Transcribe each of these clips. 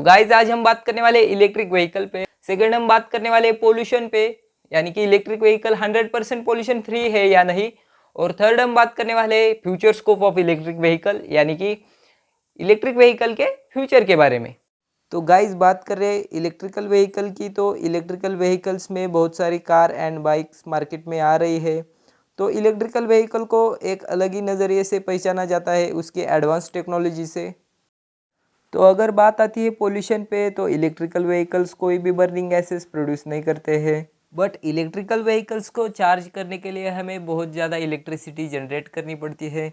Guys आज हम बात करने वाले इलेक्ट्रिक व्हीकल पे। सेकंड हम बात करने वाले पोल्यूशन पे, यानी कि इलेक्ट्रिक व्हीकल 100% पोल्यूशन फ्री है या नहीं। और थर्ड हम बात करने वाले future scope of electric vehicle, यानी कि इलेक्ट्रिक व्हीकल के फ्यूचर के बारे में। तो गाइज बात कर रहे हैं इलेक्ट्रिकल व्हीकल की, तो इलेक्ट्रिकल व्हीकल्स में बहुत सारी कार एंड बाइक्स मार्केट में आ रही है। तो इलेक्ट्रिकल व्हीकल को एक अलग ही नज़रिए से पहचाना जाता है उसकी एडवांस टेक्नोलॉजी से। तो अगर बात आती है पोल्यूशन पे, तो इलेक्ट्रिकल व्हीकल्स कोई भी बर्निंग गैसेस प्रोड्यूस नहीं करते हैं, बट इलेक्ट्रिकल व्हीकल्स को चार्ज करने के लिए हमें बहुत ज़्यादा इलेक्ट्रिसिटी जनरेट करनी पड़ती है।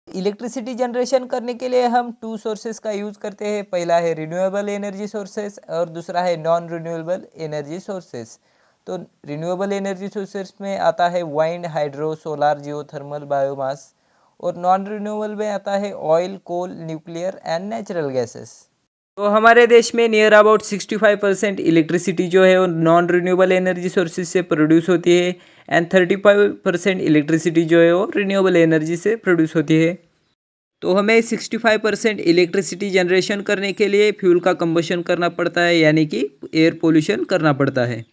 इलेक्ट्रिसिटी जनरेशन करने के लिए हम टू सोर्सेस का यूज़ करते हैं। पहला है रिन्यूएबल एनर्जी सोर्सेस और दूसरा है नॉन रिन्यूएबल एनर्जी सोर्सेस। तो रिन्यूएबल एनर्जी सोर्सेस में आता है wind, hydro, solar, geothermal, biomass. और नॉन रिन्यूएबल में आता है oil, coal, nuclear and natural gases. तो हमारे देश में नियर अबाउट 65% इलेक्ट्रिसिटी जो है वो नॉन रिन्यूएबल एनर्जी सोर्सेज से प्रोड्यूस होती है एंड 35% इलेक्ट्रिसिटी जो है वो रिन्यूएबल एनर्जी से प्रोड्यूस होती है। तो हमें 65% इलेक्ट्रिसिटी जनरेशन करने के लिए फ्यूल का कंबशन करना पड़ता है, यानी कि एयर पोल्यूशन करना पड़ता है।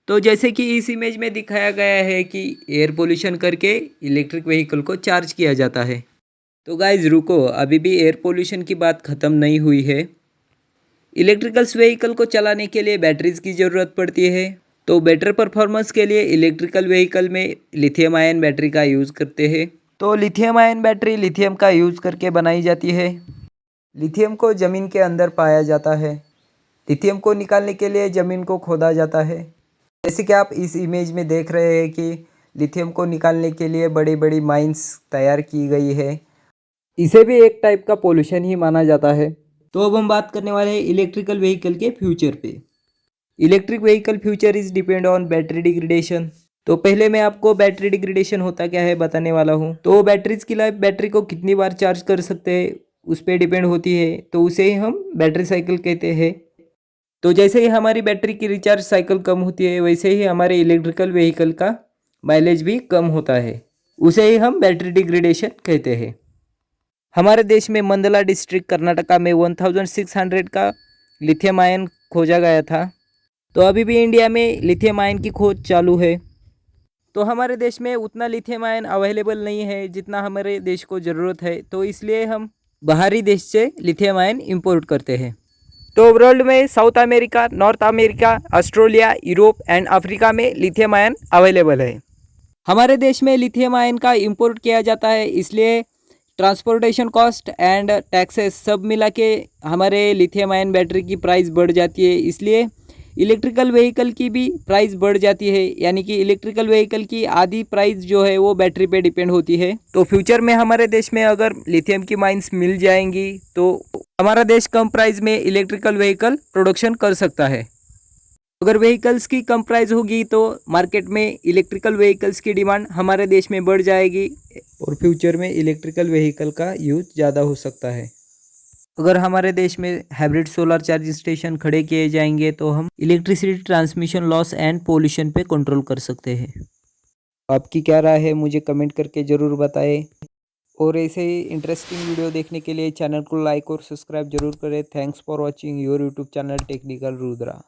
तो जैसे कि इस इमेज में दिखाया गया है कि एयर पोल्यूशन करके इलेक्ट्रिक व्हीकल को चार्ज किया जाता है। तो गाइज रुको, अभी भी एयर पोल्यूशन की बात ख़त्म नहीं हुई है। इलेक्ट्रिकल्स व्हीकल को चलाने के लिए बैटरीज की ज़रूरत पड़ती है। तो बेटर परफॉर्मेंस के लिए इलेक्ट्रिकल व्हीकल में लिथियम आयन बैटरी का यूज़ करते हैं। तो लिथियम आयन बैटरी लिथियम का यूज़ करके बनाई जाती है। लिथियम को ज़मीन के अंदर पाया जाता है। लिथियम को निकालने के लिए ज़मीन को खोदा जाता है। जैसे कि आप इस इमेज में देख रहे हैं कि लिथियम को निकालने के लिए बड़ी बड़ी माइंस तैयार की गई है। इसे भी एक टाइप का पोल्यूशन ही माना जाता है। तो अब हम बात करने वाले हैं इलेक्ट्रिकल व्हीकल के फ्यूचर पे। Electric vehicle future is depend on battery degradation. तो पहले मैं आपको बैटरी डिग्रेडेशन होता क्या है बताने वाला हूँ। तो बैटरीज की लाइफ, बैटरी को कितनी बार चार्ज कर सकते हैं उस पर डिपेंड होती है। तो उसे ही हम बैटरी साइकिल कहते हैं। तो जैसे ही हमारी बैटरी की रिचार्ज साइकिल कम होती है, वैसे ही हमारे इलेक्ट्रिकल व्हीकल का माइलेज भी कम होता है। उसे ही हम बैटरी डिग्रेडेशन कहते हैं। हमारे देश में मंडला डिस्ट्रिक्ट कर्नाटका में 1600 का लिथियम आयन खोजा गया था। तो अभी भी इंडिया में लिथियम आयन की खोज चालू है। तो हमारे देश में उतना लिथियम आयन अवेलेबल नहीं है जितना हमारे देश को ज़रूरत है। तो इसलिए हम बाहरी देश से लिथियम आयन इंपोर्ट करते हैं। तो वर्ल्ड में south America, north America, Australia, Europe and Africa में लिथियम आयन अवेलेबल है। हमारे देश में लिथियम आयन का इंपोर्ट किया जाता है, इसलिए ट्रांसपोर्टेशन कॉस्ट एंड टैक्सेस सब मिला के हमारे लिथियम आयन बैटरी की प्राइस बढ़ जाती है। इसलिए इलेक्ट्रिकल व्हीकल की भी प्राइस बढ़ जाती है, यानी कि इलेक्ट्रिकल व्हीकल की आधी प्राइस जो है वो बैटरी पे डिपेंड होती है। तो फ्यूचर में हमारे देश में अगर लिथियम की माइंस मिल जाएंगी तो हमारा देश कम प्राइस में इलेक्ट्रिकल व्हीकल प्रोडक्शन कर सकता है। अगर व्हीकल्स की कम प्राइस होगी तो मार्केट में इलेक्ट्रिकल व्हीकल्स की डिमांड हमारे देश में बढ़ जाएगी और फ्यूचर में इलेक्ट्रिकल व्हीकल का यूज़ ज़्यादा हो सकता है। अगर हमारे देश में हाइब्रिड सोलर चार्जिंग स्टेशन खड़े किए जाएंगे तो हम electricity transmission loss and pollution पे कंट्रोल कर सकते हैं। आपकी क्या राय है मुझे कमेंट करके ज़रूर बताएं। और ऐसे ही इंटरेस्टिंग वीडियो देखने के लिए चैनल को लाइक और सब्सक्राइब जरूर करें। Thanks for watching your YouTube channel technical Rudra.